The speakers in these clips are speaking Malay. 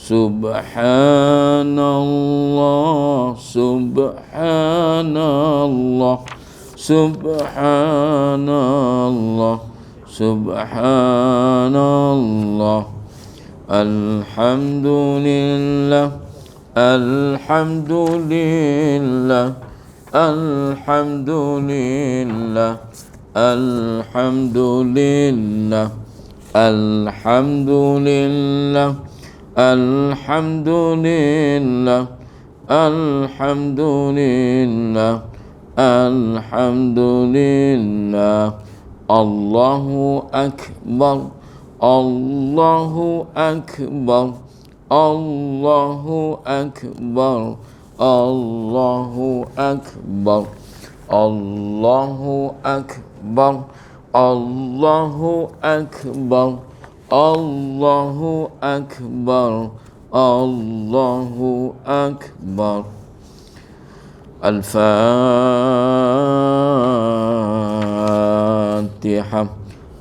Subhanallah, subhanallah, subhanallah, subhanallah. Alhamdulillah, alhamdulillah, alhamdulillah, alhamdulillah, alhamdulillah, alhamdulillah, alhamdulillah, alhamdulillah. Allahu akbar, Allahu akbar, Allahu akbar, Allahu akbar, Allahu akbar, Allahu akbar, Allahu akbar, Allahu akbar. Al-Fatihah.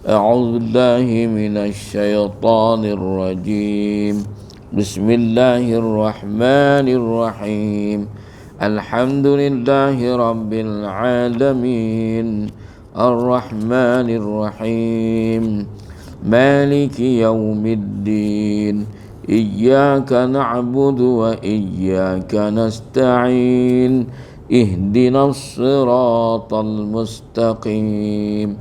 A'udzu billahi minasy syaithanir rajim. Bismillahirrahmanirrahim. Alhamdulillahi rabbil alamin. Ar-Rahmanir Rahim. Maliki yaumiddin. Iyyaka na'budu wa iyyaka nasta'in. Ihdinas siratal mustaqim.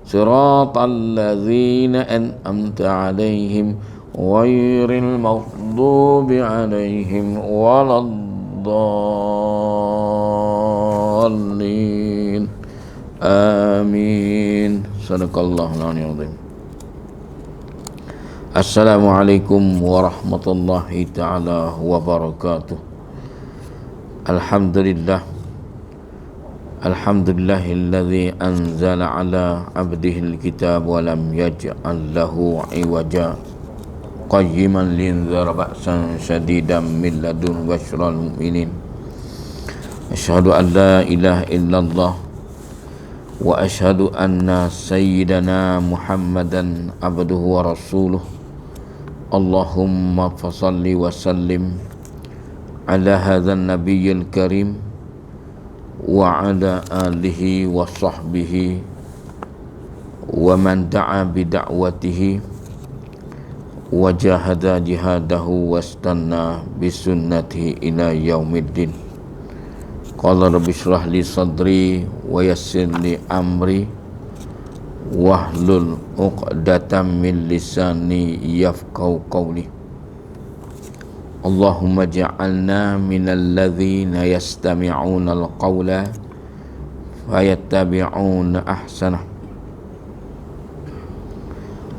Siratal ladzina an'amta 'alaihim ghairil maghdubi 'alaihim waladdallin. Amin. Sadaqallahul azim. Assalamualaikum warahmatullahi ta'ala wabarakatuh. Alhamdulillah, alhamdulillahilladzi anzala ala abdihil kitab wa lam yaj'al lahu iwaja qayyiman linzara ba'san syadidan min ladun bashral mu'minin. Asyhadu an la ilaha illallah wa asyhadu anna sayyidana Muhammadan abduhu wa rasuluh. Allahumma fasalli wa sallim ala hadzal nabiyyil karim wa ala alihi wa sahbihi wa man da'a bi da'watihi wa jahada jihadahu wastanna bi sunnatihi ila yaumiddin. Qala rabbi shrah li sadri wa yassir li amri wahlul 'uqdatam min lisani yafqahu qawli. Allahumma ja'alna minal ladzina yastami'una al-qawla fayattabi'una ahsanah.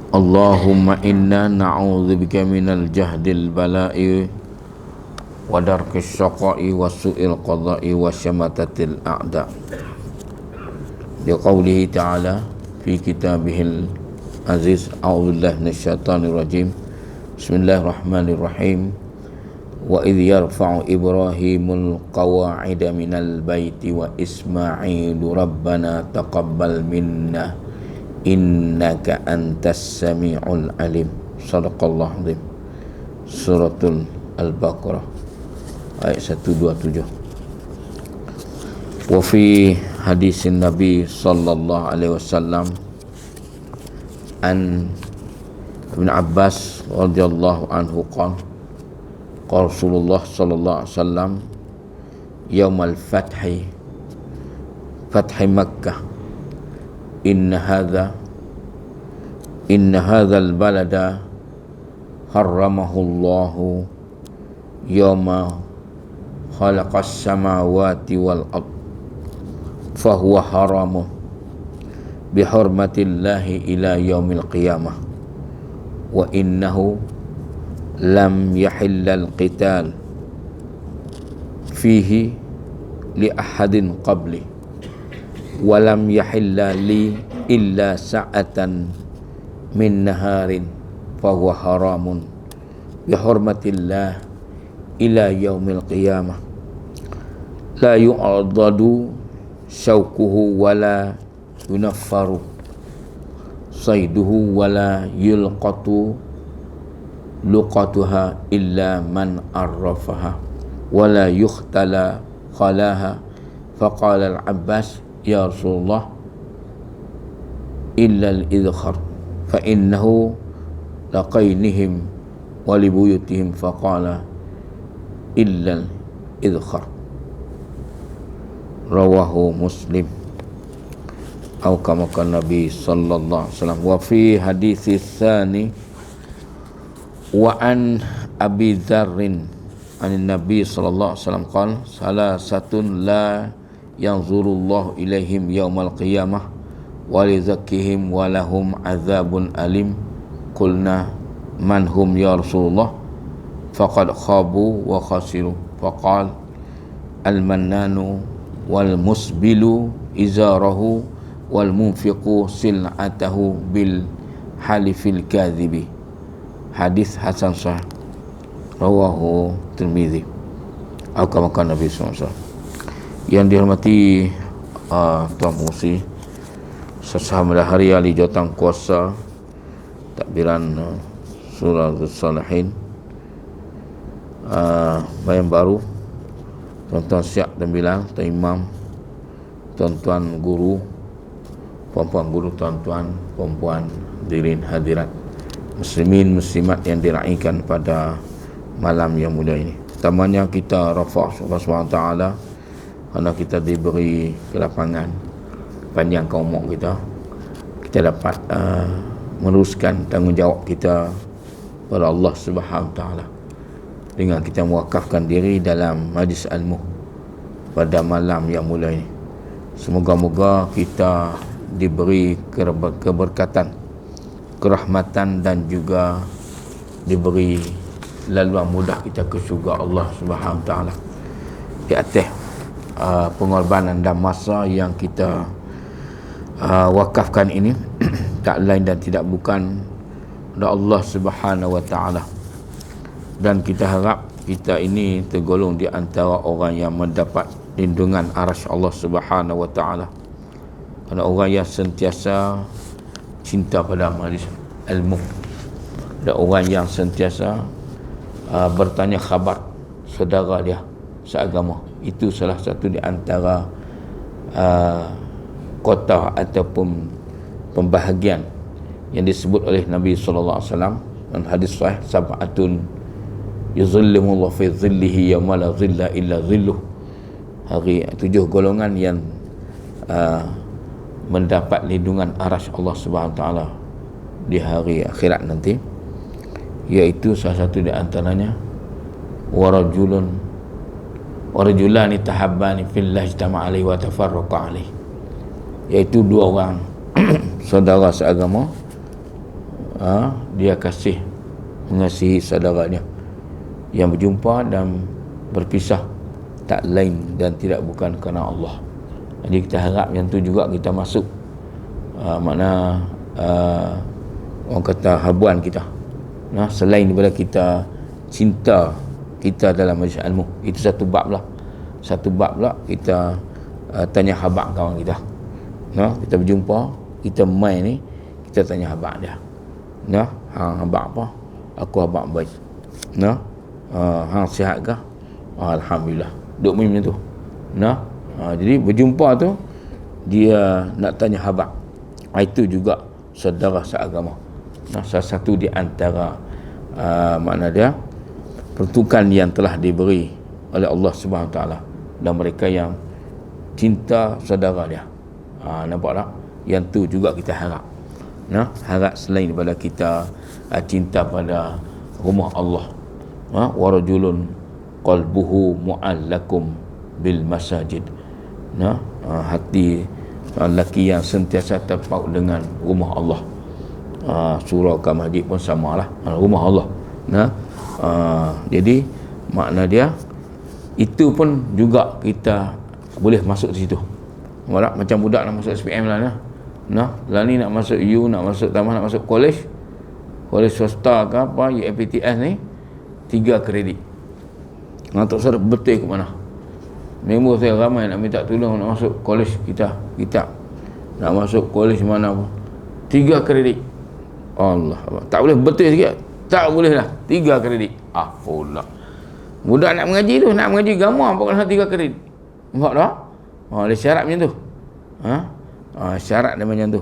Allahumma inna na'udzubika minal jahdil bala'i wa darkis syaqa'i wa su'il qada'i wa syamatatil a'da. Di qawlihi ta'ala fi kitabihil aziz. A'udzubillahi minasyaitonir rajim. Bismillahirrahmanirrahim. Wa idh yarfa'u Ibrahimul qawa'ida minal baiti wa Ismailu rabbana taqabbal minna innaka antas sami'ul alim. Sadaqallahu azim. Suratul Al-Baqarah ayat 127. Wa fi hadisin Nabi sallallahu alaihi wasallam an Ibn Abbas radhiyallahu anhu qala Rasulullah sallallahu alaihi wasallam yaumal fathi Makkah inna hadzal balada harramahu Allahu yauma khalaqas samawati wal ard fahuwa haramun bihurmatillahi ila yaumil qiyamah wa innahu lam yahillal qital fihi li ahadin qabli wa lam yahilla li illa sa'atan min naharin fahuwa haramun bihurmatillah ila yaumil qiyamah la yu'adadu syaukuhu wala yunaffaru saiduhu wala yulqatu luqatuha illa man arrafaha wa la yukhtala khalaha. Faqala al-Abbas, ya Rasulullah, illa al-idkhar fa innahu laqainihim wa li buyutihim. Faqala illa al-idkhar. Rawahu Muslim. Atau kama qala Nabi sallallahu alaihi wasallam. Wa fi hadits tsani wa an Abi Dzarrin an Nabi sallallahu alaihi wasallam qala salasatun la yanzurullahu ilaihim yaumal qiyamah wa lizakkihim wa lahum azabun alim. Qulna man hum ya Rasulullah? Faqad khabu wa khasiru. Faqal al-mannanu wal musbilu izarahu wal munfiqu sil'atahu bil halifil kadhibi. Hadis hasan sahih. Rawahu Tirmizi. Atau kama Nabi SAW. Yang dihormati Tuan Pengurusi, sesahamlah hari ahli jawatan kuasa takbiran surah As-Salihin, bayang baru, tuan-tuan syak dan bilang, tuan imam, tuan-tuan guru, puan-puan guru, tuan-tuan, puan-puan, hadirin hadirat, muslimin muslimat yang diraikan pada malam yang mulia ini. Pertamanya kita rafa' Allah SWT kerana kita diberi kelapangan panjang umur kita dapat meneruskan tanggungjawab kita kepada Allah Subhanahu Wa Taala dengan kita mewakafkan diri dalam majlis ilmu pada malam yang mulia ini. Semoga-moga kita diberi keberkatan, kerahmatan dan juga diberi laluan mudah kita ke syurga Allah Subhanahu Wa Taala di atas pengorbanan dan masa yang kita wakafkan ini tak lain dan tidak bukan dari Allah Subhanahu Wa Taala. Dan kita harap kita ini tergolong di antara orang yang mendapat lindungan arasy Allah Subhanahu Wa Taala, kerana orang yang sentiasa cinta pada majlis ilmu dan orang yang sentiasa bertanya khabar saudara dia seagama. Itu salah satu di antara kota ataupun pembahagian yang disebut oleh Nabi sallallahu alaihi wasallam dalam hadis sahih, sab'atun yuzilluhumullahu fi dhillihi yawma la dhilla illa dhilluh. Hari 7 golongan yang mendapat lindungan arasy Allah Subhanahu Wa Taala di hari akhirat nanti, iaitu salah satu di antaranya warajulani tahabbani fillah ijtama'a alaihi wa tafarraqa alaihi, iaitu dua orang saudara seagama, dia kasih mengasihi saudaranya, yang berjumpa dan berpisah tak lain dan tidak bukan kerana Allah. Jadi kita harap yang tu juga kita masuk orang kata habuan kita, selain daripada kita cinta kita dalam majlis ilmu. Itu satu bab lah kita tanya khabar kawan kita. Kita berjumpa, kita main ni, kita tanya khabar dia. Hang khabar apa? Aku khabar baik. Hang sihat ke? Alhamdulillah. Duk main macam tu. Jadi berjumpa tu dia nak tanya khabar. Itu juga saudara seagama. Salah satu di antara makna dia peruntukan yang telah diberi oleh Allah Subhanahu Wa Taala dan mereka yang cinta saudara dia. Nampak tak? Yang tu juga kita harap. Harap selain daripada kita cinta pada rumah Allah, wa rajulun qalbuhu mu'allakum bil masajid, hati lelaki yang sentiasa terpaut dengan rumah Allah. Surau ke masjid pun samalah, rumah Allah. Jadi makna dia itu pun juga kita boleh masuk di situ. Macam budak nak masuk SPM lah. Lah ni nak masuk U, nak masuk tambah, nak masuk kolej swasta ke apa, UPTS ni 3 kredit. Tak usah betul ke mana. Member saya ramai nak minta tolong nak masuk kolej kita nak masuk kolej mana pun 3 kredit. Allah, tak boleh betul sikit, Tak boleh lah 3 kredit. Pula budak nak mengaji tu, nak mengaji agama pun kena 3 kredit. Nampak tak? Ada syarat macam tu. Syarat dia macam tu.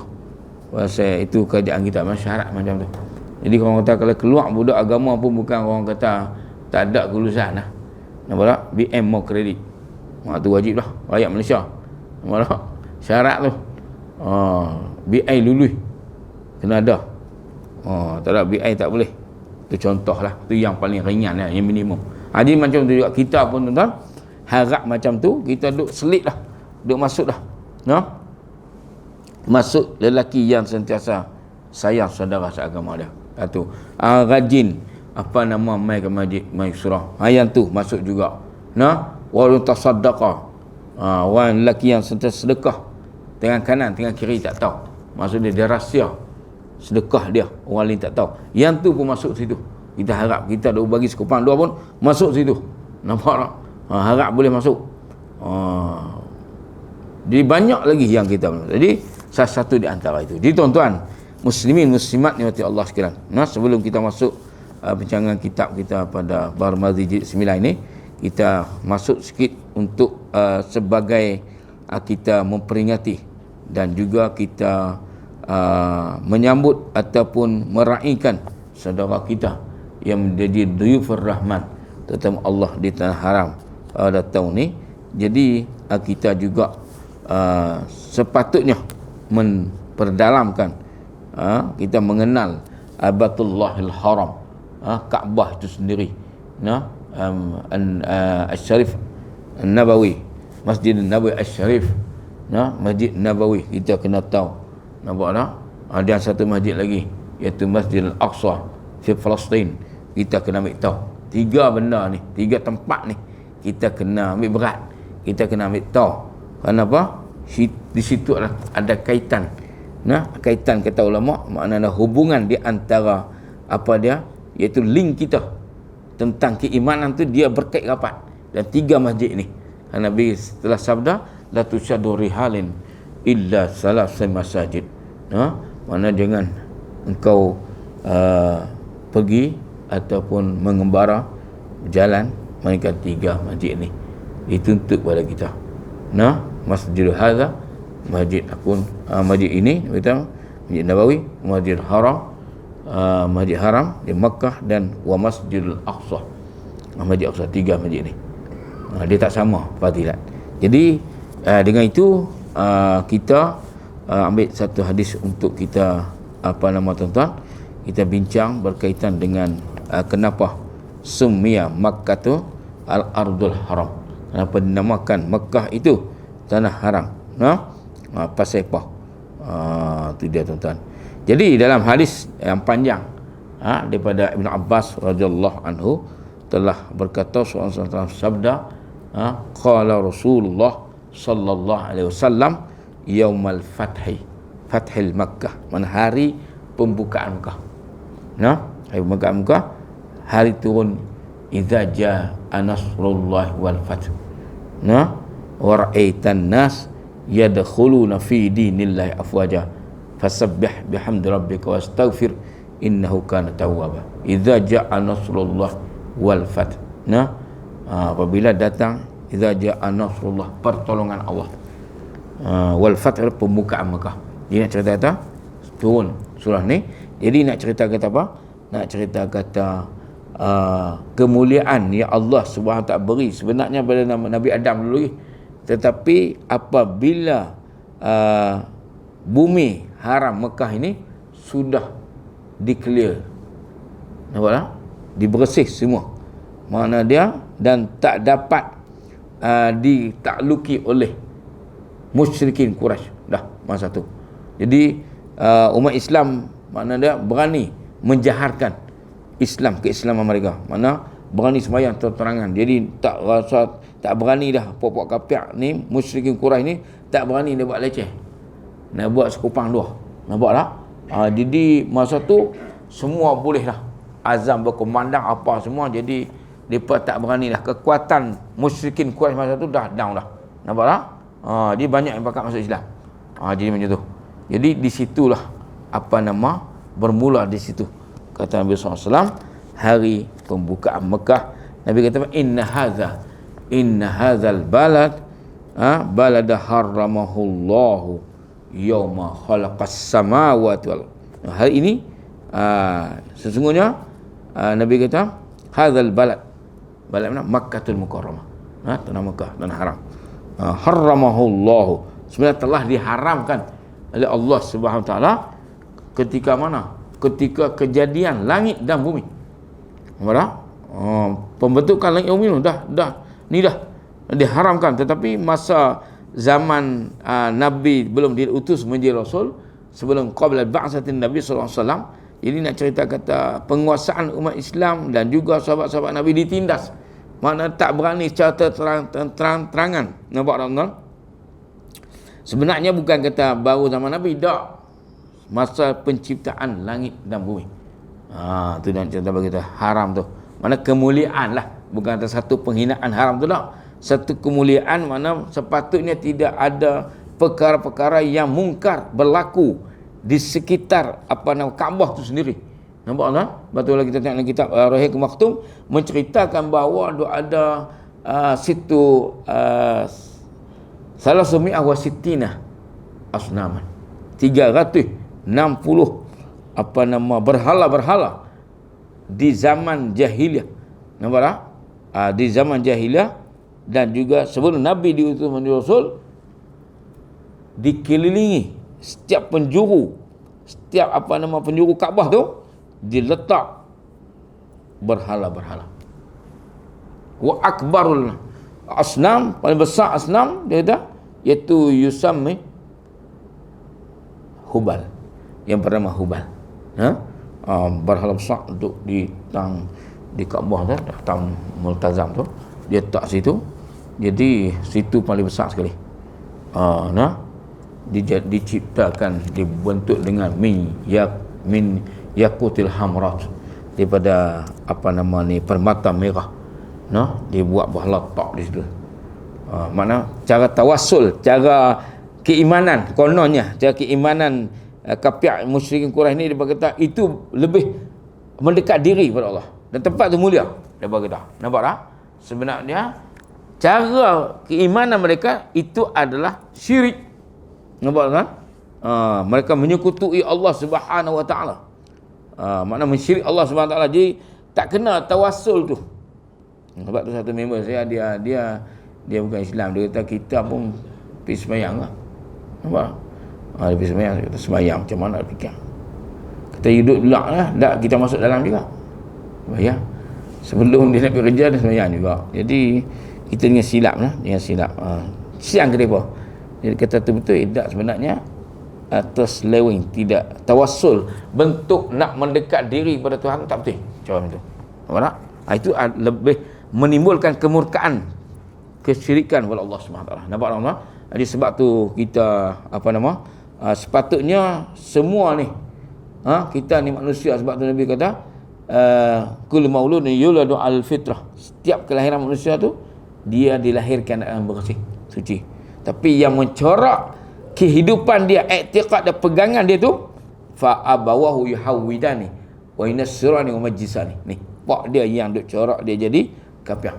Pasal itu kerajaan kita memang syarat macam tu. Jadi orang kata kalau keluar budak agama pun bukan orang kata tak ada kelulusan lah. Nampak tak? BM mau kredit. Tu wajib lah rakyat Malaysia. Nampak tak? Syarat tu. BI lulus kena ada. Tak ada BI tak boleh. Itu contoh lah. Itu yang paling ringan lah, yang minimum. Jadi macam tu juga kita pun tuan-tuan, harap macam tu kita duk selit lah, duk masuk dah. Masuk lelaki yang sentiasa sayang saudara seagama dia. Satu. Rajin mai ke masjid, mai surah. Yang tu masuk juga. Wa tasaddaqa. Orang lelaki yang sentiasa sedekah. Tangan kanan, tangan kiri tak tahu. Maksud dia rahsia. Sedekah dia, orang lain tak tahu. Yang tu pun masuk situ. Kita harap kita dah bagi sekupang dua pun masuk situ. Nampak tak? Harap boleh masuk. Jadi banyak lagi yang kita. Jadi salah satu di antara itu. Jadi tuan-tuan, muslimin muslimat nikmati Allah sekalian. Sebelum kita masuk penchangan kitab kita pada Barmazi jilid 9 ini, kita masuk sikit untuk sebagai kita memperingati dan juga kita menyambut ataupun meraihkan saudara kita yang menjadi duyufur rahman, terutama Allah di tanah haram pada tahun ni. Jadi kita juga sepatutnya memperdalamkan, kita mengenal Baitullahil Haram, Kaabah itu sendiri, Asy-Syarif An-Nabawi, Masjid Nabawi Asy-Syarif, Masjid Nabawi kita kena tahu. Nampak tak? Ada satu masjid lagi, iaitu Masjid Al-Aqsa di Palestin. Kita kena ambil tahu. 3 benda ni, 3 tempat ni kita kena ambil berat. Kita kena ambil tahu. Kenapa? Di situ ada kaitan. Kaitan kata ulama, maknanya hubungan di antara apa dia, iaitu link kita tentang keimanan tu, dia berkait rapat. Dan 3 masjid ni, Nabi setelah sabda la tusyadu rihalin illa salasai masajid. Mana jangan engkau pergi ataupun mengembara berjalan melainkan 3 masjid ni dituntut pada kita. Masjidul hadza, masjid akun, masjid ini kita Masjid Nabawi, Masjid Haram, Masjid Haram di Makkah, dan wa Masjidul Aqsa, Masjid Aqsa. 3 masjid ni dia tak sama fadilat. Jadi dengan itu kita ambil satu hadis untuk kita tuan-tuan, kita bincang berkaitan dengan kenapa summiya Makkah tu al-ardul haram, kenapa dinamakan Makkah itu tanah haram. Pasal apa? Itu dia tuan-tuan. Jadi dalam hadis yang panjang daripada Ibn Abbas radhiyallahu anhu telah berkata seorang sabda, qala Rasulullah sallallahu alaihi wasallam yaumal fathil Makkah, mana hari pembukaan Makkah. Hari pembukaan Makkah, hari turun idza jaa nasrullah wal fath. Wa ra'aitan nas yadkhuluna fi dinillahi afwaja fasabbih bihamdi rabbika wastaghfir innahu kana tawwaba. Idza jaa nasrullah wal fath. Apabila datang idza jaa nasrullah, pertolongan Allah, wal fath, pembukaan Makkah. Dia nak cerita kata turun surah ni. Jadi nak cerita kata apa? Nak cerita kata kemuliaan yang Allah Subhanahu Taala beri sebenarnya pada Nabi Adam dulu, tetapi apabila bumi haram Mekah ini sudah di-clear, nampak tak? Dibersih semua, mana dia, dan tak dapat ditakluki oleh musyrikin Quraisy dah masa tu. Jadi umat Islam makna dia berani menjaharkan Islam, keislaman mereka, mana berani sembahyang terang-terangan. Jadi tak rasa, tak berani dah pokok kafir ni, musyrikin Quraisy ni tak berani dia buat leceh, nak buat sekupang dua. Nampak tak? Jadi masa tu semua boleh dah azam berkumandang apa semua. Jadi mereka tak berani dah. Kekuatan musyrikin Quraisy masa tu dah down dah. Nampak tak? Dia banyak yang pakat masuk Islam. Jadi macam tu. Jadi di situlah bermula di situ kata Nabi SAW, hari pembukaan Mekah. Nabi kata, inna hadzal balad balada harramahullahu yauma khalaqas samawati wal. Hari ini sesungguhnya Nabi kata hadzal balad mana? Makkahul Mukarramah, tanah Mekah, tanah haram. Harramahullahu, sebenarnya telah diharamkan oleh Allah Subhanahu wa taala ketika mana? Ketika kejadian langit dan bumi. Apa? Pembentukan langit dan bumi dah diharamkan. Tetapi masa zaman Nabi belum diutus menjadi Rasul, sebelum qabla ba'tsatin Nabi sallallahu alaihi wasallam, jadi nak cerita kata penguasaan umat Islam dan juga sahabat-sahabat Nabi ditindas. Mana tak berani secara terang-terangan. Nampak tak tuan? Sebenarnya bukan kata baru zaman Nabi, tak. Masa penciptaan langit dan bumi. Tu dan cerita bagi kita haram tu. Mana kemuliaan lah, bukan ada satu penghinaan haram tu tak. Satu kemuliaan mana sepatutnya tidak ada perkara-perkara yang mungkar berlaku di sekitar Kaabah tu sendiri. Nampak tak? Betul lah kita tengok dalam kitab Rahiq Maktum menceritakan bahawa ada situ salah sumi'ah wa sittina asnaman, 360 berhala-berhala di zaman jahiliyah. Nampak tak? Di zaman jahiliyah dan juga sebelum Nabi diutus menjadi Rasul, dikelilingi setiap penjuru, setiap penjuru Kaabah tu diletak berhala-berhala. Wa akbarul asnam, paling besar asnam dia kata, iaitu yusammi Hubal, yang bernama Hubal. Berhala besar duduk di Kaabah tu, tang multazam tu, dia tak situ. Jadi situ paling besar sekali. Diciptakan, dibentuk dengan min yakutil hamrat, daripada permata merah. Dibuat buah letak di situ. Mana cara tawassul, cara keimanan, kononnya cara keimanan kafir musyrikin Quraisy ni, dia berkata itu lebih mendekat diri kepada Allah dan tempat tu mulia. Dia berkata, nampak tak? Sebenarnya cara keimanan mereka itu adalah syirik. Nampak kan? Mereka menyekutui Allah Subhanahu wa taala. Makna mensyirik Allah Subhanahu wa taala. Jadi tak kena tawassul tu. Sebab tu satu member saya, dia bukan Islam, dia kata kita pun pergi sembahyang lah. Nampak? Dia pergi sembahyang, dia kata sembahyang macam mana nak fikir. Kita hidup dulu lah, tak kita masuk dalam juga. Ya. Sebelum dia nak pergi kerja, dia sembahyang juga. Jadi kita dengan silap lah, siang ke depa. Jadi kata tu betul, tidak sebenarnya terseleweng, tidak tawassul, bentuk nak mendekat diri kepada Tuhan tak betul macam itu. Nampak tak? Itu lebih menimbulkan kemurkaan, kesyirikan kepada Allah Subhanahu wa taala. Nampak tak? Jadi sebab tu kita sepatutnya semua ni kita ni manusia. Sebab tu Nabi kata kullu mauludin yuladu al fitrah, setiap kelahiran manusia tu dia dilahirkan dalam bersih, suci. Tapi yang mencorak kehidupan dia, i'tiqad dan pegangan dia tu, fa abawahu yuhawidani wa yunasirani wa majisani. Ni pak dia yang duk corak dia jadi kafir.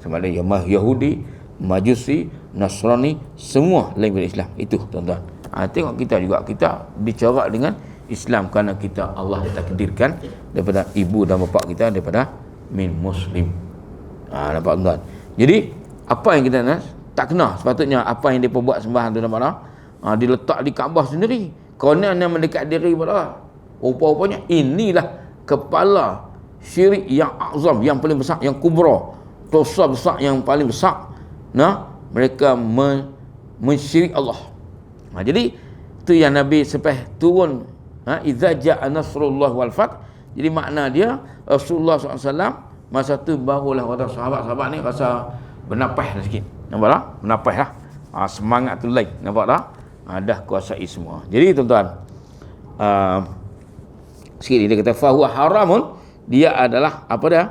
Sama ada Yahudi, Majusi, Nasrani, semua lain daripada Islam. Itu tuan-tuan. Tengok kita juga, kita dicorak dengan Islam kerana kita Allah takdirkan daripada ibu dan bapa kita daripada min muslim. Nampak tuan-tuan. Jadi apa yang kita nak tak kena, sepatutnya apa yang dia buat sembahan tu, nampak tak? Diletak di Kaabah sendiri kerana nak mendekat diri kepada Allah. Rupa-rupanya inilah kepala syirik yang azam, yang paling besar, yang kubra, dosa besar yang paling besar. Mereka mensyirik Allah. Jadi itu yang Nabi sampai turun, idza jaa nasrullah wal fath. Jadi makna dia Rasulullah SAW masa tu barulah kata sahabat-sahabat ni rasa bernafas sikit. Nampak tak? Bernafas lah. Semangat tu lain. Nampak tak? Dah kuasai semua. Jadi tuan-tuan, sikit dia kata fahuwa haramun, dia adalah apa dia?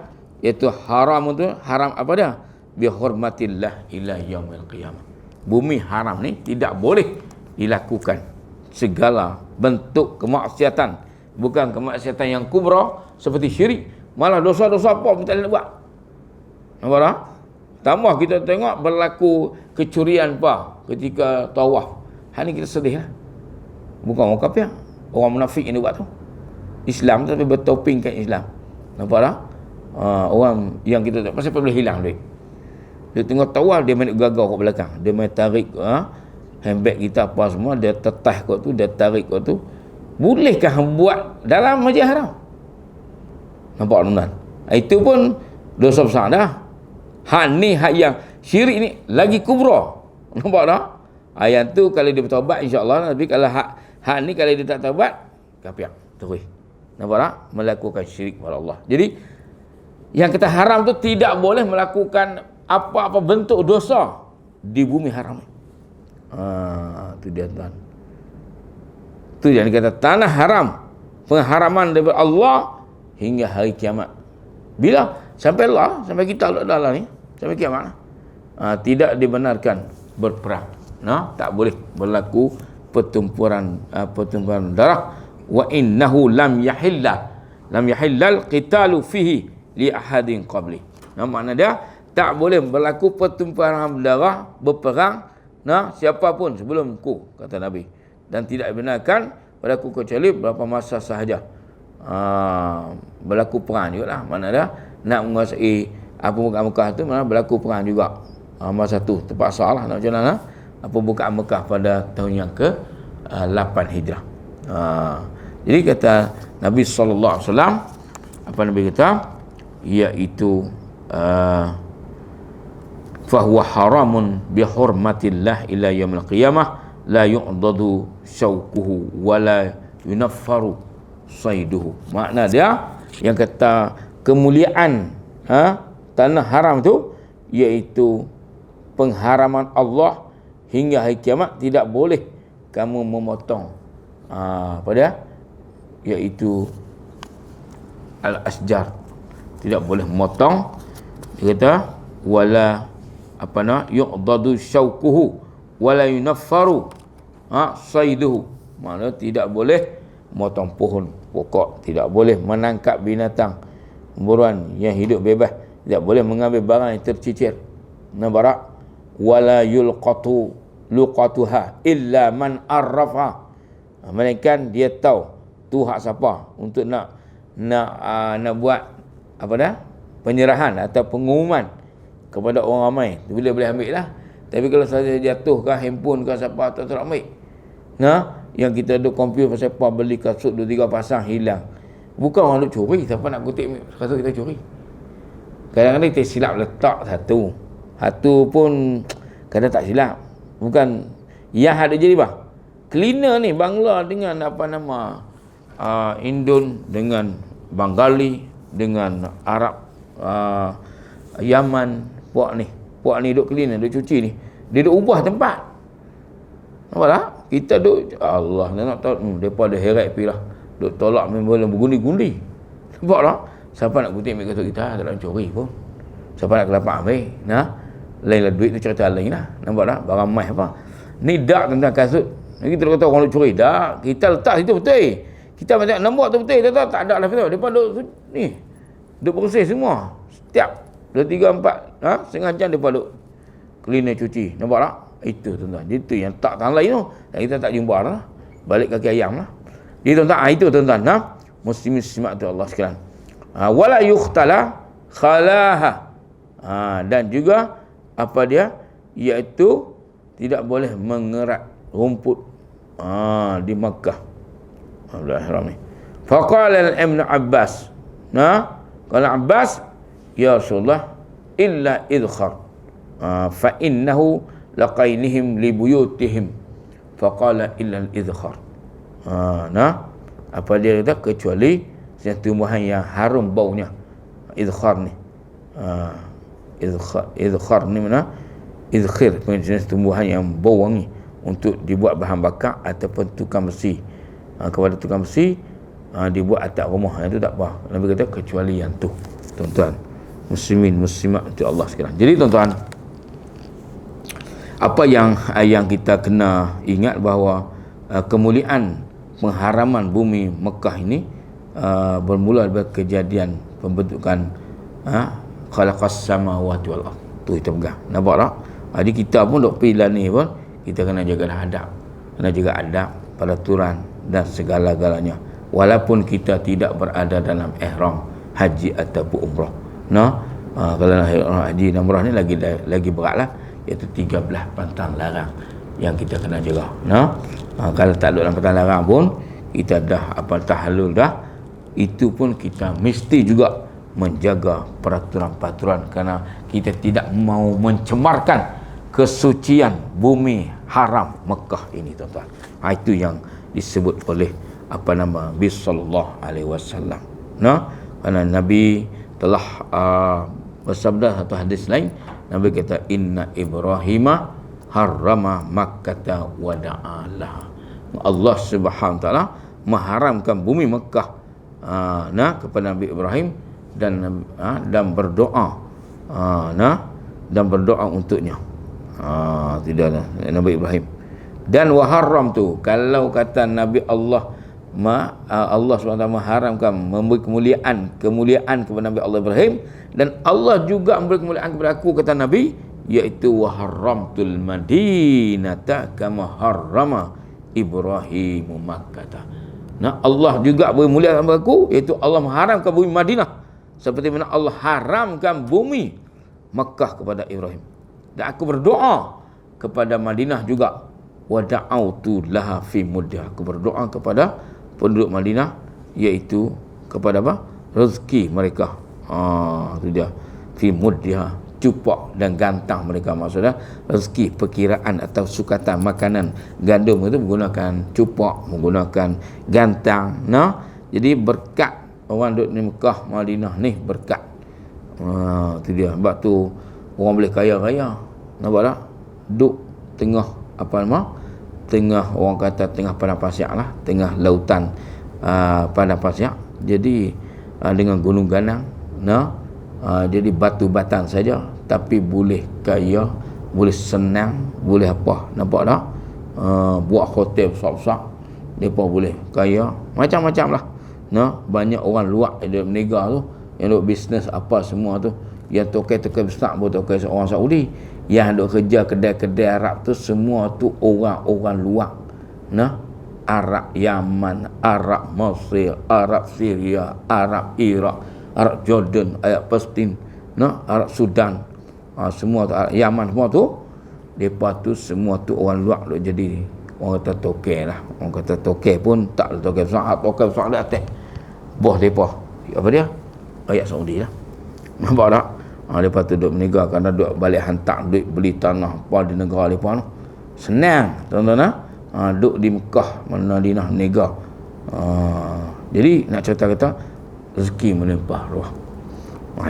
Iaitu haram tu, haram apa dia? Bi hurmatillah ila yaumil qiyamah. Bumi haram ni tidak boleh dilakukan segala bentuk kemaksiatan bukan kemaksiatan yang kubra seperti syirik. Malah dosa-dosa apa pun tak boleh nak buat. Nampak tak? Tambah kita tengok berlaku kecurian apa ketika tawaf. Hal ni kita sedih lah. Bukan orang kafir, orang munafik yang dia buat tu. Islam tapi bertopingkan Islam. Nampak tak? Orang yang kita tak pasal boleh hilang duit. Dia tengok tawaf, dia main gagal kat belakang. Dia main tarik handbag kita apa semua, dia tetah kat tu, dia tarik kat tu. Bolehkah buat dalam masjid haram? Nampak tuan-tuan? Itu pun dosa besar dah. Hak ni, hak yang syirik ni lagi kubra. Nampak tak? Yang tu kalau dia bertaubat insya-Allah, tapi kalau hak ni kalau dia tak taubat, kafir terus. Nampak tak? Melakukan syirik kepada Allah. Jadi yang kita haram tu tidak boleh melakukan apa-apa bentuk dosa di bumi haram. Tu dia tuan. Tu yang dikata tanah haram, pengharaman daripada Allah hingga hari kiamat. Bila sampai Allah, sampai kita Allah ni, sampai kiamat tidak dibenarkan berperang. Tak boleh berlaku pertempuran darah. Wa innahu lam yahillal qitalu fihi li ahadin qabli. Makna dia tak boleh berlaku pertempuran darah, berperang siapapun sebelumku, kata Nabi. Dan tidak dibenarkan berlaku kecuali beberapa masa sahaja. Berlaku perang jugalah. Mana dia nak menguasai Mekah tu, mana berlaku perang juga. Masa tu terpaksa lah nak macam mana pembukaan Mekah pada tahun yang ke-8 Hijrah. Jadi kata Nabi sallallahu alaihi wasallam, apa Nabi kata, iaitu fahuwa haramun bihurmatillah ila yaumil qiyamah la yu'dadu syauquhu wa la yunaffaru saiduhu. Makna dia yang kata kemuliaan tanah haram tu iaitu pengharaman Allah hingga hari kiamat, tidak boleh kamu memotong apa dia, iaitu al-asjar, tidak boleh memotong. Dia kata wala yu'dadu syauquhu wala yunaffaru saiduhu. Maknanya tidak boleh memotong pohon pokok, tidak boleh menangkap binatang buruan yang hidup bebas, tidak boleh mengambil barang yang tercicir. Nampak? Wala yulqatu luqatuha illa man arrafa. Melainkan dia tahu tu hak siapa untuk nak buat apa dah, penyerahan atau pengumuman kepada orang ramai. Bila boleh ambil lah. Tapi kalau saja jatuh ke handphone ke siapa tak ambil. Yang kita ada komputer pasal apa, beli kasut 2-3 pasang hilang. Bukan orang nak curi, siapa nak kutip kasut kita curi. Kadang-kadang kita silap letak satu pun kadang tak silap. Bukan yang ada jadi cleaner ni Bangla dengan Indon, dengan Bengali, dengan Arab, Yaman, puak ni duk cleaner, duk cuci ni, dia duk ubah tempat. Nampak tak? Kita duk Allah nak tahu depa ada heret pi lah, duk tolak member bergundi-gundi. Nampak tak? Siapa nak kutip ambil kasut kita, tak nak curi pun. Siapa nak kelapak ambil, lainlah duit tu cerita lain lah. Nampak tak? Barang mai apa ni dak tentang kasut. Kita kata orang nak curi, dak, kita letak situ betul. Kita macam nombor tu betul, tak ada lah betul. Depa duk ni duk bersih semua. Setiap 2, 3, 4 setengah jam depa duk cleaner cuci. Nampak tak? Itu tuan-tuan. Itu yang tak tangan lain tu. Dan kita tak jumpa lah. Balik kaki ayam lah. Jadi tuan-tuan, itu tuan-tuan. Muslimin muslimat tu Allah sekalian. Wala yukhtala khalaha. Dan juga apa dia? Iaitu tidak boleh mengerat rumput di Makkah. Alhamdulillah ni. Faqala Ibn Abbas. Kalau Abbas, ya Rasulullah, illa idkhar. Fa innahu laqainihim li buyutihim. Faqala illa al-idkhar. Apa dia kata, kecuali tumbuhan yang harum baunya. Idkhar ni. Idkhar ni mana? Idkhir, jenis tumbuhan yang bau wangi untuk dibuat bahan bakar ataupun tukang besi. Kepada tukang besi dibuat atap rumah, yang tu tak apa. Nabi kata kecuali yang tu. Tuan-tuan muslimin muslimat untuk Allah sekalian. Jadi tuan-tuan, apa yang kita kena ingat bahawa kemuliaan pengharaman bumi Mekah ini bermula dari kejadian pembentukan khalaqas samawati wal ardh. Tu kita pegang. Nampak tak? Jadi kita pun dok pilih ni pun kita kena jaga adab. Kena jaga adab, peraturan dan segala-galanya. Walaupun kita tidak berada dalam ihram haji ataupun umrah. Kalau nak haji dan umrah ni lagi beratlah, iaitu 13 pantang larang yang kita kena jaga. Kalau tak ada dalam pantang larang pun kita dah tahallul dah, itu pun kita mesti juga menjaga peraturan-peraturan kerana kita tidak mau mencemarkan kesucian bumi haram Mekah ini, tuan-tuan. Itu yang disebut oleh Nabi sallallahu alaihi wasallam. Kerana Nabi telah bersabda satu hadis lain, Nabi kata inna Ibrahima harrama Makkah wa da'alah. Allah Subhanahu taala mengharamkan bumi Mekah kepada Nabi Ibrahim dan berdoa dan berdoa untuknya. Tidak Nabi Ibrahim. Dan waharram tu, kalau kata Nabi Allah SWT mengharamkan, memberi kemuliaan kepada Nabi Allah Ibrahim, dan Allah juga memberi kemuliaan kepada aku, kata Nabi, iaitu waharramtul madinata kama harrama Ibrahim Makkah. Allah juga beri mulia kepada aku, iaitu Allah mengharamkan bumi Madinah seperti mana Allah haramkan bumi Makkah kepada Ibrahim. Dan aku berdoa kepada Madinah juga, wa da'autu laha fi muddiha. Aku berdoa kepada penduduk Madinah, iaitu kepada rezeki mereka. Itu dia, fi muddiha, cupak dan gantang mereka. Maksudnya rezeki, perkiraan atau sukatan makanan gandum itu menggunakan cupak, menggunakan gantang. Jadi berkat orang duduk di Mekah, Madinah ni berkat. Itu dia. Sebab tu orang boleh kaya-kaya. Nampak tak? Duduk tengah tengah orang kata tengah padang pasir lah, tengah lautan padang pasir. Jadi dengan gunung ganang, jadi batu batang saja, tapi boleh kaya, boleh senang, boleh apa. Nampak tak? Buat hotel besar-besar, mereka boleh kaya, macam-macam lah. Banyak orang luar yang duduk berniaga tu, yang duduk bisnes apa semua tu, yang tokai-tokai besar pun tokai orang Saudi, yang duduk kerja kedai-kedai Arab tu, semua tu orang-orang luar. Arab Yaman, Arab Mesir, Arab Syria, Arab Iraq, Arab Jordan, Arab Palestin, Arab Sudan, semua tu, Arab Yaman, semua tu, mereka tu semua tu orang luar duk jadi orang kata tokai lah. Orang kata tokai pun tak ada tokai besar, tokai besar ada atas bos mereka. Apa dia? Rakyat Saudi lah. Nampak tak? Mereka tu duduk berniaga kerana duduk balik hantar duit beli tanah apa di negara mereka tu. Senang, tuan-tuan. Duduk di Mekah, Madinah, berniaga. Jadi nak cerita kata rezeki melimpah ruah.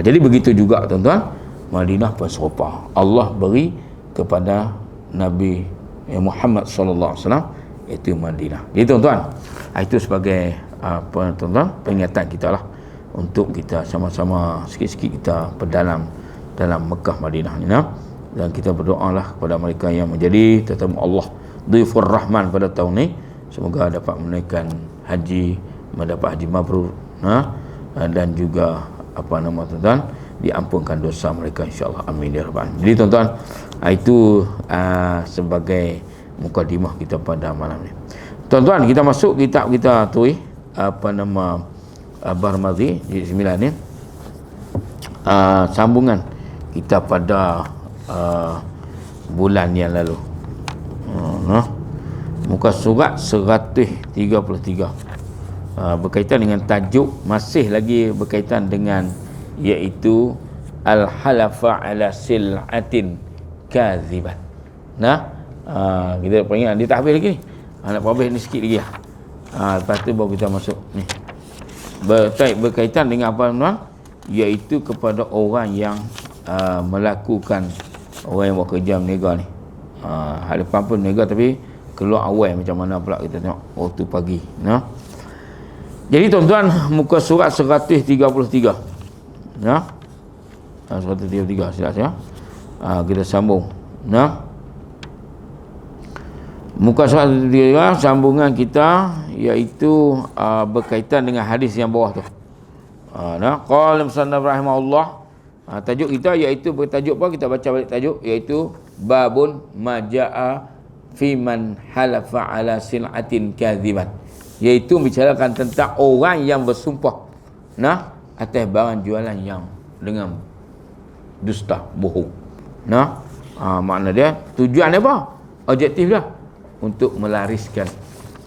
Jadi begitu juga, tuan-tuan, Madinah pun serupa. Allah beri kepada Nabi Muhammad sallallahu alaihi wasallam, itu Madinah. Jadi tuan-tuan, itu sebagai tuan-tuan peringatan kita lah, untuk kita sama-sama sikit-sikit kita berdalam dalam Mekah Madinah ni, dan kita berdoalah kepada mereka yang menjadi tetamu Allah Dhifur Rahman pada tahun ni, semoga dapat menunaikan haji, mendapat haji mabrur, dan juga tuan-tuan, diampunkan dosa mereka insya-Allah, amin ya rabbal alamin. Jadi tuan-tuan, itu sebagai mukadimah kita pada malam ni. Tuan-tuan, kita masuk kitab kita tu, Barmazi di 9 ni, sambungan kita pada bulan yang lalu. Muka surat 133, berkaitan dengan tajuk, masih lagi berkaitan dengan, iaitu al-halafa ala sil'atin kazibat. Kita peringat dia tak habis lagi ni. Nak habis ni sikit lagi lah. Lepas tu baru kita masuk ni. Berkaitan dengan apa, tuan? Iaitu kepada orang yang melakukan, orang yang buat kerja berniaga ni. Ada pun berniaga tapi keluar awal macam mana pula kita tengok waktu pagi. Jadi tuan-tuan, muka surat 133. 133 silap saya. Kita sambung. Muka surat 133 sambungan kita iaitu berkaitan dengan hadis yang bawah tu. Qala musannaf rahimahullah. Tajuk kita iaitu bertajuk apa, kita baca balik tajuk iaitu babun majaa fi man halafa ala sil'atin kadhiban, iaitu bicarakan tentang orang yang bersumpah atas barang jualan yang dengan dusta, bohong. Makna dia tujuan dia apa? Objektif dia untuk melariskan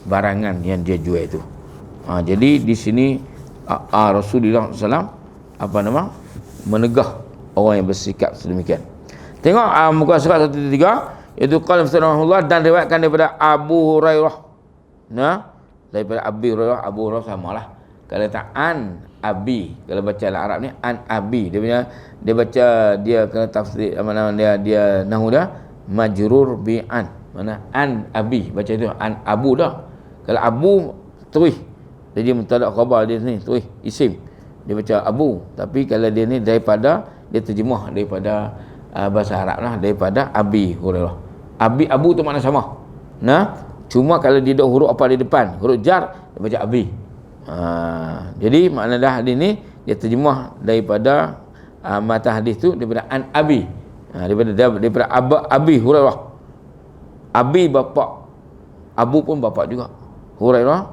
barangan yang dia jual itu. Jadi di sini Rasulullah SAW menegah orang yang bersikap sedemikian. Tengok muka surat 133 iaitu qala sallallahu dan riwayatkan daripada Abu Hurairah. Daripada Abu Hurairah samalah. Kalau tak an Abi, kalau baca dalam Arab ni an Abi, dia baca, dia kena tafsir mana dia nahu dia majrur bi an. Mana an Abi, baca itu an Abu dah. Kalau Abu terus jadi mubtada khabar dia ni terus isim, dia baca Abu. Tapi kalau dia ni daripada, dia terjemah daripada bahasa Arab lah, daripada Abi Hurairah. Abu tu makna sama. Cuma kalau dia ada huruf apa di depan, huruf jar, dia baca Abi. Jadi makna dah hadis ni dia terjemah daripada mata hadis tu daripada an Abi. Daripada Abi Hurairah. Abi bapa, Abu pun bapa juga. Hurairah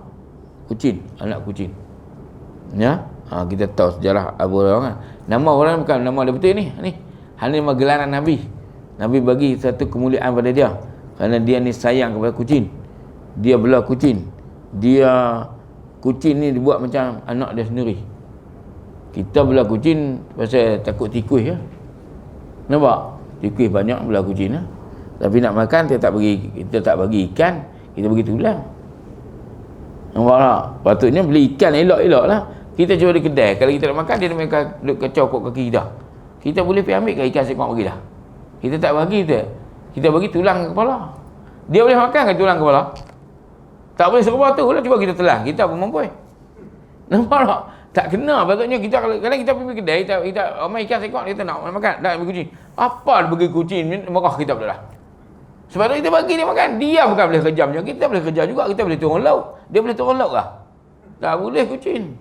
kucing, anak kucing. Kita tahu sejarah Abu Hurairah kan. Nama orang bukan nama dia betul ni. Hanya nama gelaran Nabi. Nabi bagi satu kemuliaan pada dia kerana dia ni sayang kepada kucing. Dia belah kucing. Kucing ni dibuat macam anak dia sendiri. Kita belah kucing pasal takut tikus ya. Nampak? Tikus banyak belah kucing lah. Tapi nak makan kita tak bagi ikan, kita bagi tulang. Nampak tak? Patutnya beli ikan elok-elok lah. Kita cuba di kedai, kalau kita nak makan, dia duduk kacau kot kaki kita. Kita boleh pergi ambil ke ikan sekok bagi dah. Kita tak bagi kita bagi tulang kepala. Dia boleh makan ke tulang kepala? Tak boleh serba tu lah, cuba kita telan. Kita pun mampu. Nampak tak? Tak kena. Patutnya kita kalau kita pergi kedai, kita ramai ikan sekok, kita nak makan, nak bagi kucing. Apa bagi kucing? Marah kita pula dah. Sebab tu kita bagi dia makan. Dia bukan boleh kejam je. Kita boleh kerja juga. Kita boleh turun laut. Dia boleh turun laut lah. Tak boleh kucing.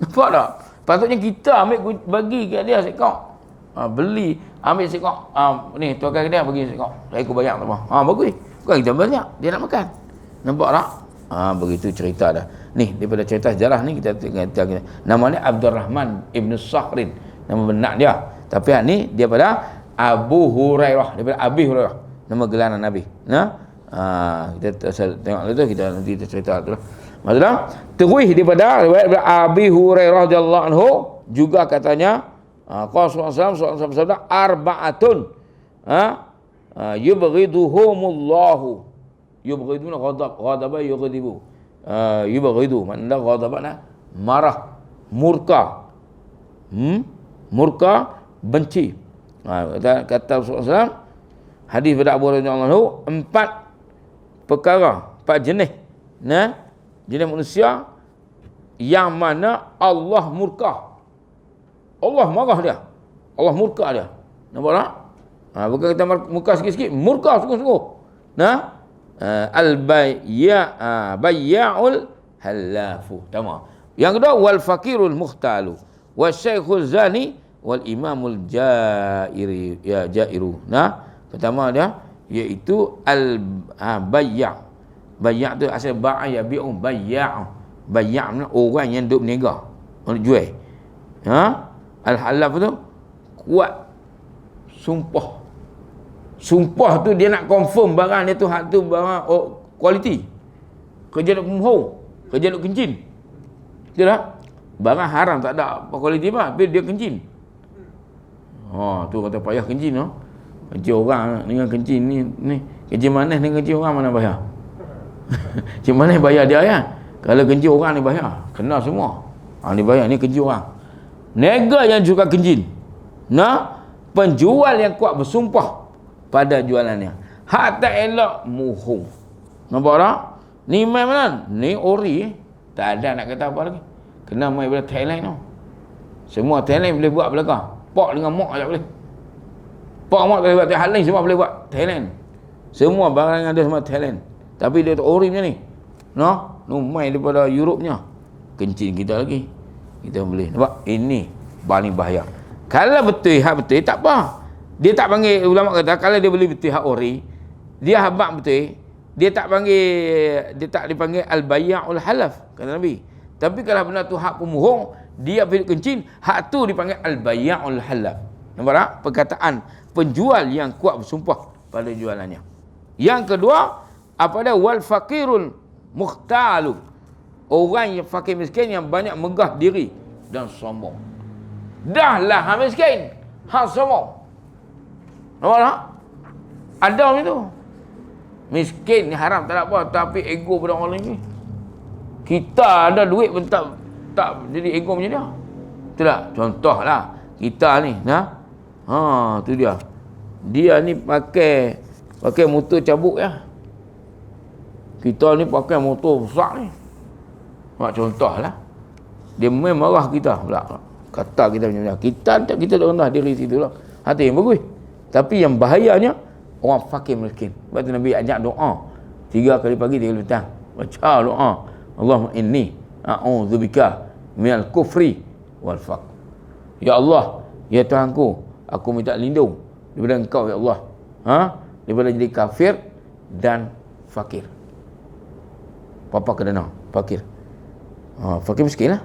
Nampak tak? Patutnya kita bagi ke dia sekok. Beli, ambil sekok. Ni, tuan kedai bagi sekok. Saya ikut banyak tak apa. Bagus. Bukan kita banyak. Dia nak makan. Nampak tak? Begitu cerita dah. Ni, daripada cerita sejarah ni, kita nama ni Abdul Rahman Ibn Sahrin. Nama benar dia. Tapi ni, dia pada Abu Hurairah. Daripada Abi Hurairah. Nama gelaran Nabi. Kita tengok tu, nanti kita cerita tu lah. Maksudnya, terus daripada riwayat Abi Hurairah radhiyallahu anhu juga katanya, Rasulullah SAW bersabda, arba'atun yubghiduhumullahu. Yubghiduna ghadaba yughdibu. Yubghidu makna ghadabana marah, murka. Murka, benci. Kata Rasulullah SAW, hadis pada Abu Hurairah radhiyallahu anhu, 4 perkara, 4 jenis. Jenis manusia yang mana Allah murka. Allah marah dia. Allah murka dia. Nampak tak? Bukan kita murka sikit-sikit, murka sungguh-sungguh. Bayya'ul halafu. Tamam. Yang kedua, wal fakirul mukhtalu, wasyaikhul zani, wal imamul jairu. Pertama dia iaitu bayya'. Bayya' tu asal ba'a yabi'u, bayya'. Bayya' makna orang yang duk berniaga, orang jual. Al-halaf tu kuat sumpah. Sumpah tu dia nak confirm barang dia tu hak tu barang kualiti. Kerja duk bohong, kerja duk kencing. Betul tak? Barang haram tak ada apa kualiti apa, tapi dia kencing. Tu kata payah kencing kencing orang dengan kencing ni kencing manis dengan kencing orang mana bayar? Kencing manis bayar dia ya. Kalau kencing orang ni bayar, kena semua. Ni bayar, ni kencing orang. Niaga yang suka kencing. Penjual yang kuat bersumpah pada jualannya. Hak tak elok muhung. Nampak tak? Ni mai mana? Ni ori. Tak ada nak kata apa lagi. Kena mai daripada Thailand tau. Semua Thailand boleh buat belakang. Pak dengan mak tak boleh. Pak mak tak boleh buat Thailand, semua boleh buat Thailand. Semua barang ada semua Thailand. Tapi dia tak ori macam ni. No, mai daripada Europnya. Kencing kita lagi. Kita boleh. Nampak? Ini paling bahaya. Kalau betul hak betul tak apa. Dia tak panggil, ulama kata kalau dia boleh betul hak ori, dia habaq betul, dia tak dipanggil al-bay'ul halaf, kata Nabi. Tapi kalau benda tu hak pemohong, dia pergi kencing, hak tu dipanggil al-bay'ul halaf. Nampak tak? Perkataan penjual yang kuat bersumpah pada jualannya. Yang kedua, apa dia? Wal faqirul mukhtalu. Orang yang fakir miskin yang banyak megah diri dan sombong. Dah lah hang miskin, hang sombong. Nampak tak? Ada macam tu. Miskin ni haram tak ada apa, tapi ego pada orang lain ni. Kita ada duit pun tak jadi ego macam dia. Betul tak? Contohlah kita ni, tu dia. Dia ni pakai motor cabuk ya. Kita ni pakai motor besar ni. Mak contohlah. Dia main marah kita pula. Kata kita macam ni. Kita tak rendah diri situ lah. Hati yang bagus. Tapi yang bahayanya orang fakir miskin. Sebab tu Nabi ajak doa 3 kali pagi 3 kali petang. Baca doa. Allahumma inni a'udzubika minal kufri wal faqr. Ya Allah, ya Tuhanku, aku minta lindung daripada Engkau ya Allah. Daripada jadi kafir dan fakir. Papa kena fakir. Fakir miskin lah.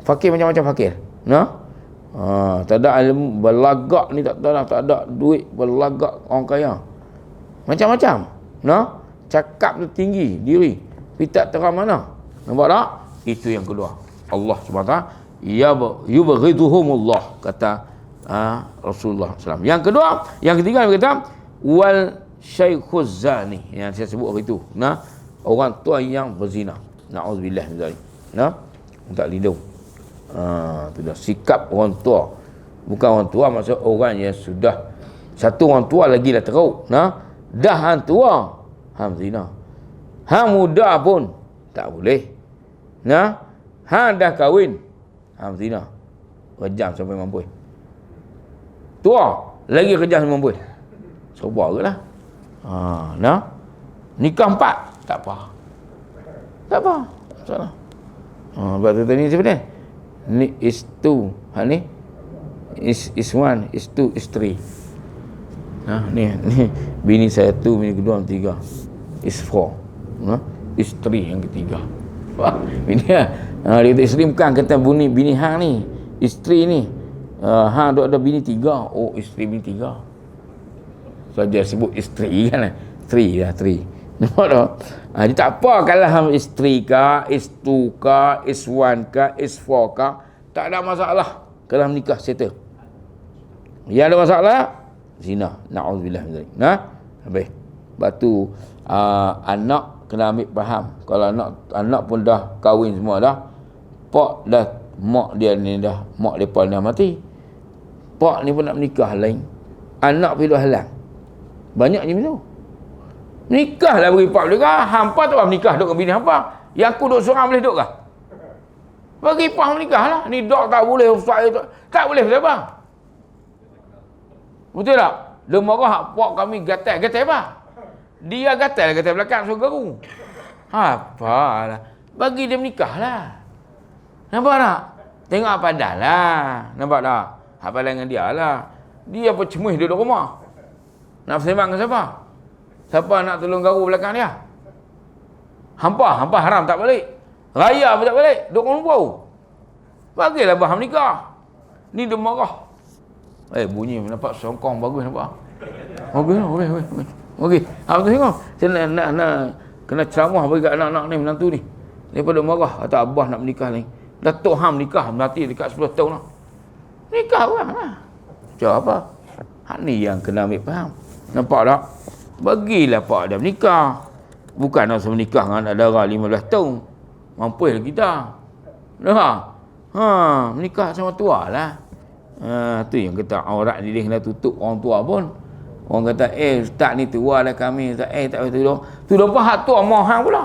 Fakir macam-macam fakir. Tak ada ilmu, berlagak ni tak ada duit, berlagak orang kaya. Macam-macam. Cakap tu tinggi diri, tapi tak terang mana. Nampak tak? Itu yang kedua. Allah SWT yubghiduhumullah, kata Rasulullah SAW. Yang kedua, yang ketiga dia kata wal syaikhuz zani, yang saya sebut hari tu. Orang tua yang berzina. Na'udzubillah min zalik. Minta lindung. Tu dah sikap orang tua. Bukan orang tua, maksud orang yang sudah satu orang tua lagi dah teruk. Dah hang tua, hang zina. Hang muda pun tak boleh. Hang dah kahwin, hang zina. Kejam sampai mampu. Tua lagi kejam sampai mampu. Sabar ke lah. Nikah 4 tak apa. Tak apa. Salah. Sebab tu tadi sebenarnya ni is 2, ni is 1, is 2, is 3. Ni bini saya 2, bini kedua 3, is 4, is 3 yang ketiga. Bini dia kata isteri bukan, kata bini hang ni, isteri ni hang ada bini 3. Oh, isteri bini 3. So dia sebut isteri kan, 3 dah 3. Nampak tak? Dia tak apa kalau hang isteri ke, is 2 ke, is 1 ke, is 4 ke, tak ada masalah kalau menikah settle. Yang ada masalah zina. Na'udzubillah min zalik. Habis. Sebab tu anak kena ambil faham. Kalau anak pun dah kahwin semua dah, pak dah, mak dia ni dah, mak depa dah mati. Pak ni pun nak menikah lain. Anak pergi duk halang. Banyak je macam tu. Nikahlah bagi pak dia kah? Hampa tak apa menikah duk dengan bini hampa. Yang aku duk seorang boleh duk kah? Bagi pak menikahlah. Ni dok tak boleh, ustaz tak boleh siapa? Betul tak? Dia marah pak kami gatal apa? Dia gatal belakang surga aku. Apalah. Bagi dia menikahlah. Nampak tak? Tengok apa dah lah. Nampak tak? Apa dengan dia lah. Dia percemuh dia duduk rumah. Nak sembang dengan siapa? Siapa nak tolong garu belakang dia? Hampa haram tak balik. Raya pun tak balik. Duduk orang bau. Bagilah baham nikah. Ni dia marah. Bunyi nampak songkong bagus nampak. Okey. Apa tu tengok? Saya nak kena ceramah bagi kat anak-anak ni, menantu ni. Daripada marah atau abah nak menikah ni. Datuk ham nikah mati dekat 10 tahun lah. Nikah orang lah. Macam apa? Hak ni yang kena ambil faham. Nampak tak? Bagilah pak dia menikah. Bukan nak menikah dengan anak dara 15 tahun. Mampulah kita. Menikah sama tua lah. Tu yang kata aurat ni dia kena tutup orang tua pun. Orang kata ustaz ni tua dah kami. Tak boleh tolong. Tu lepas hak tua mau hang pula.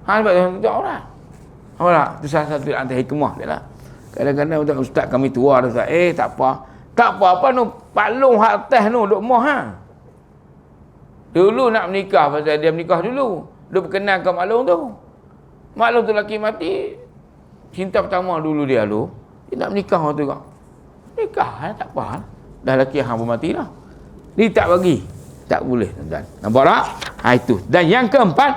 Hang sebab tutup aurat. Apa tak? Tu salah satu antara hikmah dia lah. Kadang-kadang ustaz kami tua dah tak apa. Tak apa-apa nu palung hak atas nu duk moh hang. Dulu nak menikah, pasal dia menikah dulu. Dia berkenan ke maklum tu. Maklum tu lelaki mati, cinta pertama dulu dia tu, dia nak menikah orang tu juga. Nikah, tak apa. Dah lelaki hang pun mati dah. Dia tak bagi. Tak boleh, tuan-tuan. Nampak tak? Itu. Dan yang keempat,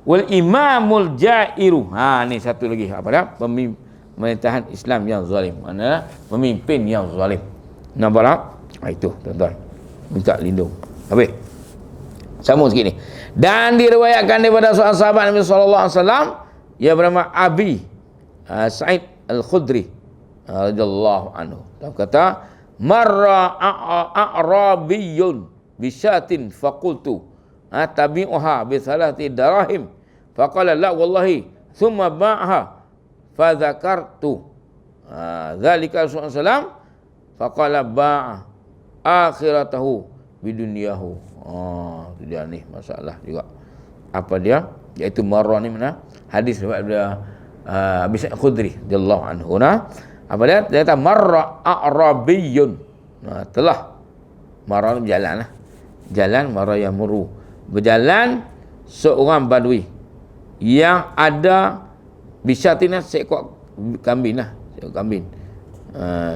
wal imamul jairu. Ni satu lagi. Apa dah? Pemerintahan Islam yang zalim. Mana? Pemimpin yang zalim. Nampak tak? Itu, tuan-tuan. Minta lindung. Habis. Sambung sikit ni. Dan diriwayatkan daripada seorang sahabat Nabi sallallahu alaihi wasallam, ia bernama Abi Sa'id Al-Khudri radhiyallahu anhu. Dia kata, marra a'rabiyyun bisyatin faqultu tabi'uha bi thalathi darahim faqala la wallahi thumma ba'aha fa dzakartu dzalika Rasulullah sallallahu faqala ba'a akhiratahu bidunyahu. Itu dia ni masalah juga. Apa dia? Iaitu marra ni mana? Hadis daripada Abi Sa'id Khudri radhiyallahu anhu. Apa dia? Dia kata marra a'rabiyyun. Telah marra berjalan lah. Jalan marra yamuru. Berjalan seorang badui yang ada bisyatina seekor kambing lah. Seekor kambing.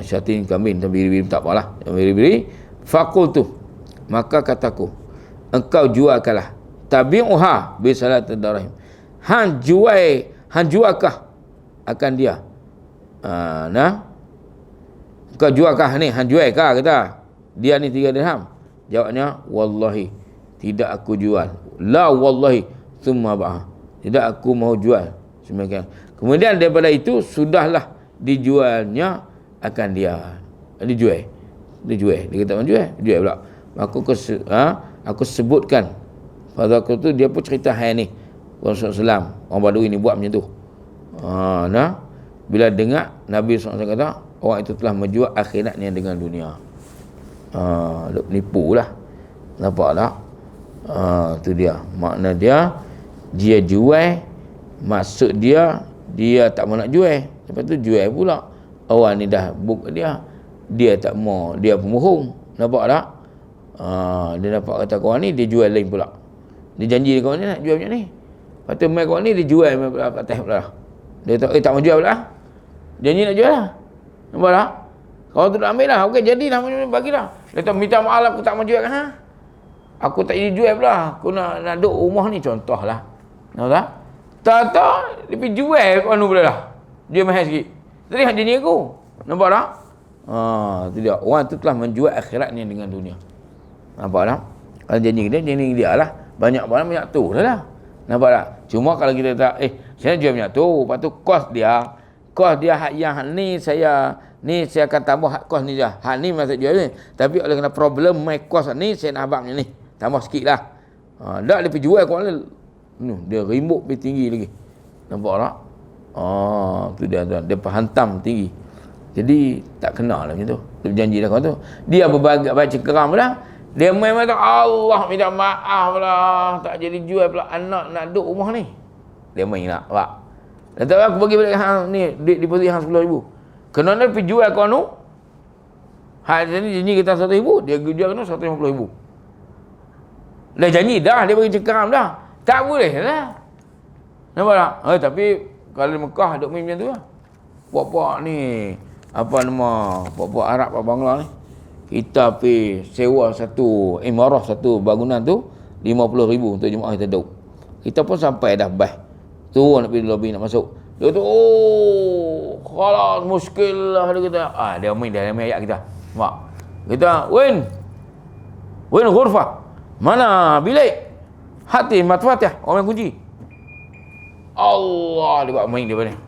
Syatin kambing biri-biri tak apalah. Biri-biri. Faqultu, maka kataku, engkau jualkanlah. Tabi'uha bi salati darahim. Han jualkah akan dia? Engkau jualkah ni? Han jualkah kata? Dia ni 3 dirham. Jawabnya, wallahi, tidak aku jual. La wallahi, thumma ba'ah. Tidak aku mau jual. Semakin. Kemudian daripada itu, sudahlah dijualnya akan dia. Dijual. Dia kata jual. Jual pula. Aku sebutkan. Pada waktu tu, dia pun cerita hai ni. Rasulullah SAW, orang Badui ni buat macam tu. Bila dengar, Nabi SAW kata, orang itu telah menjual akhiratnya dengan dunia. Nipu lah. Nampak tak? Tu dia. Makna dia jual, maksud dia tak mau nak jual. Lepas tu jual pula. Orang ni dah book dia tak mau, dia pemohong. Nampak tak? Dia dapat kata kawan ni, dia jual lain pula. Dia janji kawan ni nak jual macam ni. Lepas tu mai kawan ni, dia jual kat atas pula. Dia kata, tak mau jual pula. Janji nak jual lah. Nampak tak? Kawan tu dah ambil lah. Okey, jadilah, bagilah. Dia kata, minta maaf lah, aku tak mau jual kan. Aku tak jadi jual pula. Aku nak duduk rumah ni, contoh lah. Nampak tak? Tak, dia pergi jual kawan tu pula lah. Dia mahal sikit. Tadi hak janji aku. Nampak tak? Tu dia. Orang tu telah menjual akhiratnya dengan dunia. Nampak tak? Kalau janji dia lah. Banyak tu lah. Nampak tak? Cuma kalau kita tak, saya jual banyak tu. Lepas tu kos dia hak yang ni saya akan tambah hak kos ni je. Hak ni masa jual ni. Tapi oleh kerana problem mai kos ni, saya nak abang ni. Tambah sikit lah. Tak dia pergi jual kau ni. Dia rimbuk lebih tinggi lagi. Nampak tak? Tu dia tuan. Dia hantam tinggi. Jadi tak kenal lah macam tu. Dia berjanji dah kau tu. Dia berbagai baca keram dah. Dia main kata, Allah minta maaf lah, tak jadi jual pula anak nak duduk rumah ni. Dia main nak, pak. Dia tahu aku bagi balik hang ni, duit deposit hang 10,000. Kena dia pergi jual kau tu. Hak ni janji kita 100,000, dia jual kena 150,000. Dah janji dah, dia bagi cekaram dah. Tak boleh lah. Nampak tak? Tapi kalau di Mekah duk main macam tu lah. Puak-puak ni, apa nama, puak-puak Arab apa Bangla ni. Kita pergi sewa satu imarah, satu bangunan tu 50,000 untuk jemaah kita duduk. Kita pun sampai dah bas. Turun nak pergi lobby nak masuk. Dia kata, khalas muskil lah. Dia kata, dia main ayat kita. Mak. Kita, Win ghurfah. Mana bilik? Hati matfatih. Orang yang kunci. Allah, dia buat main daripada ni.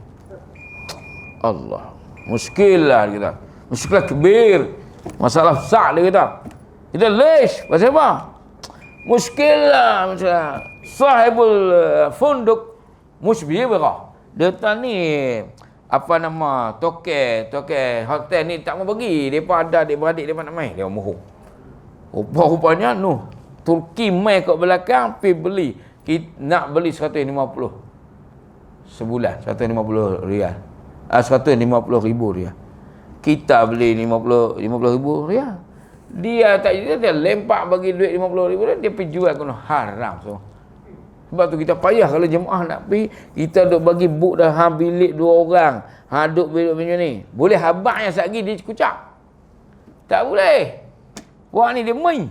Allah. Muskil lah dia kata. Muskil kebir. Masalah besar dia kata. Kita lesh. Pasal apa? Muskil lah. Macam sahibul funduk musbih berah. Dia kata ni, apa nama, toke hotel ni tak mau bagi. Mereka ada adik-beradik mereka nak main. Dia mohon. Rupanya Turki main kat belakang, pergi beli. Nak beli 150 sebulan. 150 rial. 150,000 rial. Kita beli 50,000 rial. Dia tak jadi, dia lempak bagi duit 50,000 dia pergi jual kena haram so. Sebab tu kita payah kalau jemaah nak pergi, kita duk bagi book dah bilik 2 orang. Duk bilik macam ni. Boleh habaq yang satgi dia kucak. Tak boleh. Buat ni dia main.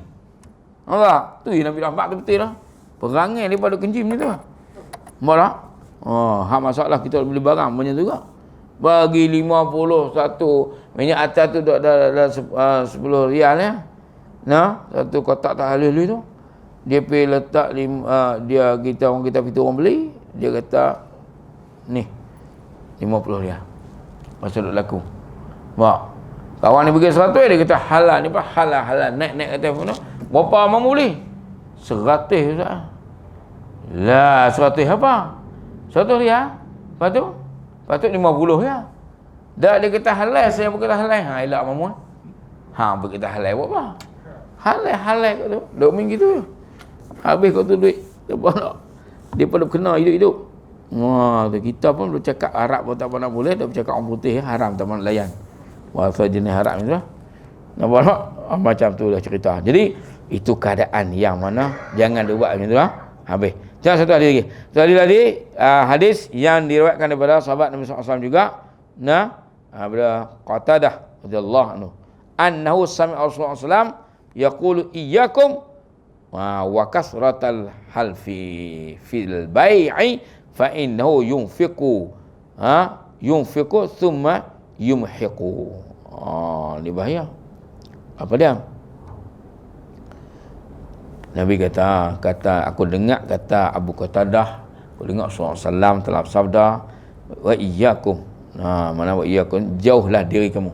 Nampak? Tu yang Nabi Rahmat tu betul lah. Perangai daripada kencing ni tu. Nampak tak? Hak masalah kita beli barang macam tu juga. Bagi 51 minyak atas tu dah 10 rial ya. Nah, satu kotak tak halus tu. Dia pergi letak orang kita orang beli, dia kata ni 50 rial. Pasal duk laku. Nampak? Kawan ni bagi 100 dia kata halal ni apa? Halal naik kata mana? Berapa mamu beli? 100 Ustaz. Lah 100 apa? 100 rial. Lepas tu 50 ya. Dah dia kata halal, saya berkata halal. Elak mamu. Berkata halal buat apa? Halal kat tu. Duk main gitu. Habis kau tu duit. Dia pun kena hidup-hidup. Kita pun bercakap Arab pun tak pernah boleh. Dia bercakap orang putih haram tak pernah layan. Walaupun jenis Arab ni tu. Nampak tak? Macam tu lah cerita. Jadi itu keadaan yang mana jangan dibuat macam tu lah. Habis. Jangan satu hadis lagi. Satu hadis lagi, hadis yang diriwayatkan daripada sahabat Nabi SAW juga. Daripada Qatadah radhiyallahu anhu. Annahu sami'a Rasulullah SAW yaqulu iyyakum wa kasratal halfi fil bai'i fa innahu yunfiqu thumma yumhiqu. Ni bahaya. Apa dia? Nabi kata aku dengar kata Abu Qatadah, aku dengar Rasulullah SAW telah bersabda, wa iyyakum. Mana wa iyyakum, jauhlah diri kamu.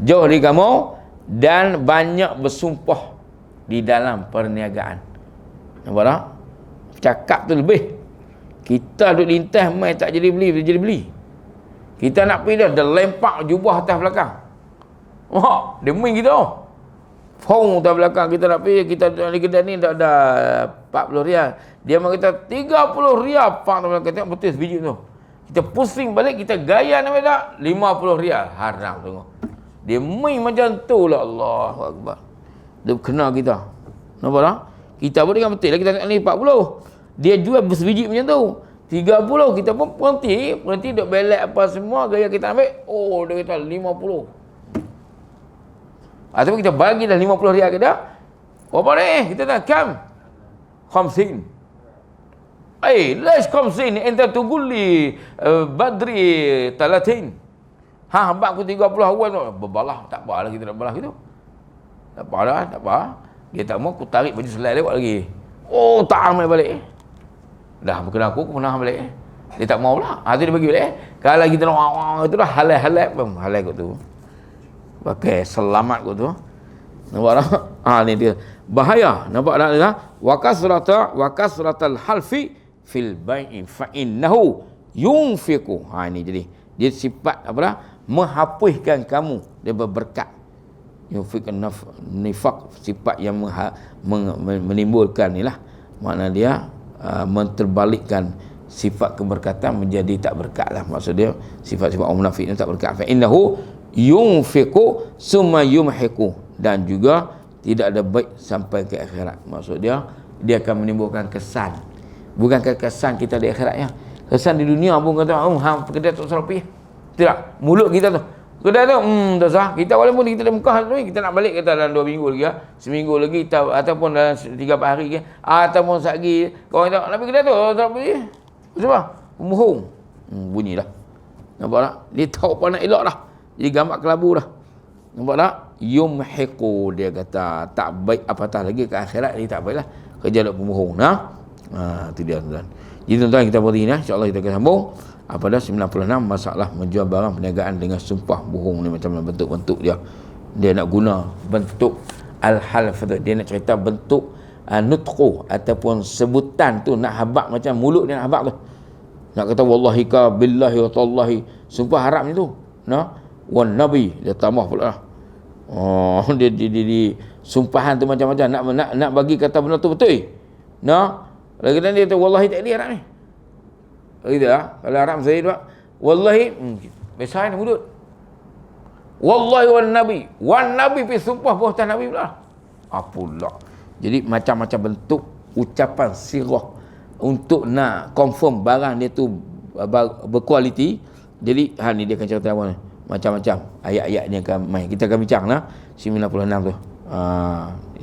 Jauh diri kamu dan banyak bersumpah di dalam perniagaan. Nampak tak? Cakap tu lebih. Kita duduk lintas mai tak jadi beli. Kita nak pergi dah lempak jubah atas belakang. Dia main kita. Fong atas belakang kita nak pergi, kita di kedai ni dah 40 rial. Dia mahu kita 30 rial pak dalam kita betul sebiji tu. Kita pusing balik, kita gaya nampak tak? 50 rial. Haram tengok. Dia main macam tu lah, Allahu Akbar. Dia kena kita. Nampak tak? Kita pun dengan betul lah, kita ni 40. Dia jual bersebiji macam tu. 30 kita pun berhenti duk belak apa semua, gaya kita ambil. Dia kata 50. Ataupun kita bagi dah 50 rial ke dah. Berapa ni? Kita dah kam 50. Lesh 50 enta tuguli badri 30. Habaq aku 30 awal tu. Berbalah tak apa lah kita nak balah gitu. Tak apa. Dia tak mau aku tarik baju selai lewat lagi. Tak ambil balik. Dah berkena aku pernah balik. Dia tak mau lah. Tu dia bagi balik. Kalau kita nak itu dah halal kot tu. Pakai selamat kot tu. Nampak tak? Ni dia. Bahaya. Nampak tak? Wa kasratal halfi fil bai'i fa innahu yunfiqu. Ini jadi. Dia sifat apa dah? Menghapuskan kamu dia berberkat. Yunfiqun nifaq, sifat yang menimbulkan inilah. Makna dia menterbalikkan sifat keberkatan menjadi tak berkat lah. Maksud dia sifat-sifat orang munafik ni tak berkat. Fa innahu yunfiqu summa yumhiqu, dan juga tidak ada baik sampai ke akhirat. Maksud dia akan menimbulkan kesan. Bukan kesan kita di akhirat ya. Kesan di dunia pun kata kedai tak salah pergi. Tidak, mulut kita tu. Kedai tu tak sah. Kita walaupun kita dah Mekah tu, kita nak balik kata dalam 2 minggu lagi seminggu lagi kita, ataupun dalam 3-4 hari ke, ataupun satgi kau kata nak pergi kedai tu tak pergi. Sebab bohong. Bunyilah. Nampak tak? Dia tahu apa nak elok dah. Jadi gambar kelabu dah. Nampak tak? Yumhiqu, dia kata tak baik apatah lagi ke akhirat ni, tak baiklah. Kerja dok pembohong. Itu dia tuan. Jadi tuan-tuan kita berhenti ni, insya-Allah kita akan sambung pada 96 masalah menjual barang perniagaan dengan sumpah bohong ni, macam mana bentuk-bentuk dia. Dia nak guna bentuk al-half tu, dia nak cerita bentuk nutqu ataupun sebutan tu, nak habaq macam mulut dia nak habaq tu. Nak kata wallahi ka billahi wa tallahi, sumpah haram ni tu. Wan nabi, dia tambah pula lah. Dia sumpahan tu macam-macam, nak bagi kata benda tu betul. Lagi dan dia kata wallahi tak ada haram ni. Gitu lah. Kalau haram saya tu wallahi biasa ni mulut. Wallahi wan nabi pergi sumpah bawah atas nabi pula. pula. Jadi macam-macam bentuk ucapan sirah untuk nak confirm barang dia tu berkualiti. Jadi hal ni dia akan cerita apa ni? Macam-macam ayat-ayat ni akan main. Kita akan bincang lah 96 tu.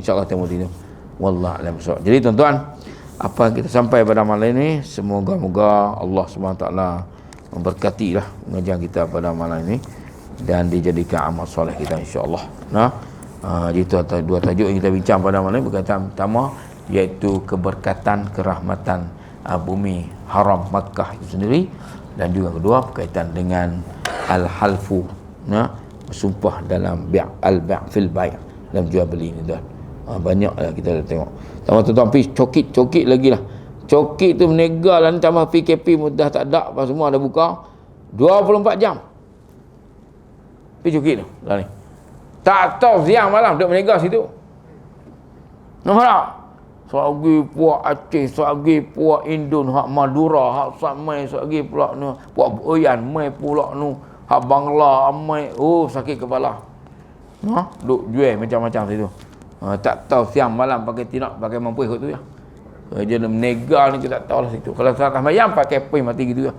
InsyaAllah temu tu. Wallah alam bisawab. Jadi tuan-tuan, apa yang kita sampai pada malam ini, semoga-moga Allah SWT memberkati lah pengajian kita pada malam ini dan dijadikan amal soleh kita insya-Allah. Itu dua tajuk yang kita bincang pada malam ini. Berkaitan pertama iaitu keberkatan, kerahmatan bumi haram Makkah itu sendiri, dan juga kedua berkaitan dengan al-halfu, bersumpah dalam al-ba' fil bai', dalam jual beli ni tuan. Banyak lah kita dah tengok. Tambah tuan-tuan pergi cokit lagi lah. Cokit tu menega lah, tambah PKP mudah tak ada, apa semua dah buka 24 jam. Pergi cokit tu lah ni. Tak tahu siang malam duduk menega situ. Nampak tak? Sagi puak Aceh, sagi puak Indon, hak Madura, hak Samai, sagi pula ni, puak Oyan, mai pula nu, hak Bangla, mai, sakit kepala. Duk jual macam-macam situ. Tak tahu siang malam pakai tinak, pakai mampu ikut tu ya. Dia menega ni kita tak tahu lah situ. Kalau salah mayang pakai pui mati gitu ya.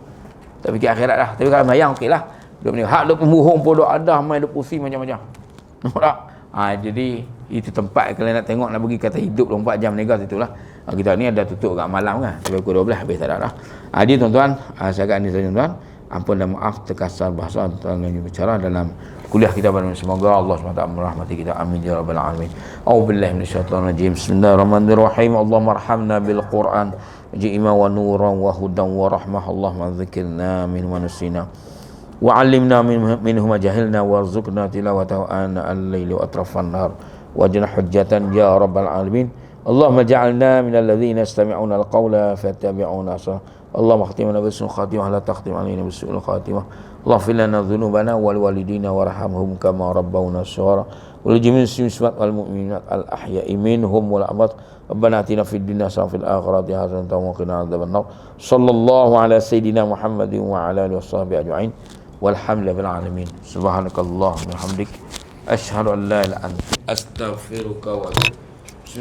Tak fikir akhirat lah. Tapi kalau mayang okeylah. Duk menega. Hak duk pembuhung pun duk ada, mai duk pusing macam-macam. Nampak tak? Jadi itu tempat kalau nak tengok, nak pergi kata hidup 24 jam menega situ lah. Kita ni ada tutup kat malam kan. Sampai pukul 12 habis tak ada lah. Jadi tuan-tuan, saya agak ni saja tuan-tuan. Ampun dan maaf terkasar bahasa tuan yang bicara dalam kuliah kita pada semoga Allah SWT merahmati kita. Amin ya rabbal alamin. A'udzubillahi minasyaitonir rajim. Bismillahirrahmanirrahim. Allahumma arhamna bil Qur'an ji'ma wa nuran wa hudan wa rahmah. Allahumma dzikirna min wa nusina wa 'allimna minhu ma jahilna warzuqna tilawatahu ana al-laili wa atrafan nar waj'al hujjatan ya rabbal alamin. Allahumma ja'alna minal ladzina yastami'una al-qawla fayattabi'una ahsana. اللهم اختمنا بحسن الخاتمة لا تختم علينا بسوء الخاتمة. اللهم اغفر لنا ذنوبنا ولوالدينا وارحمهم كما ربونا صغارا ولجميع المسلمين والمؤمنات الأحياء منهم والأموات. ربنا آتنا في الدنيا حسنة وفي الآخرة حسنة وقنا عذاب النار. صلى الله على سيدنا محمد وعلى آله وصحبه أجمعين والحمد لله العالمين. سبحانك اللهم وبحمدك أشهد أن لا إله إلا أنت أستغفرك وأتوب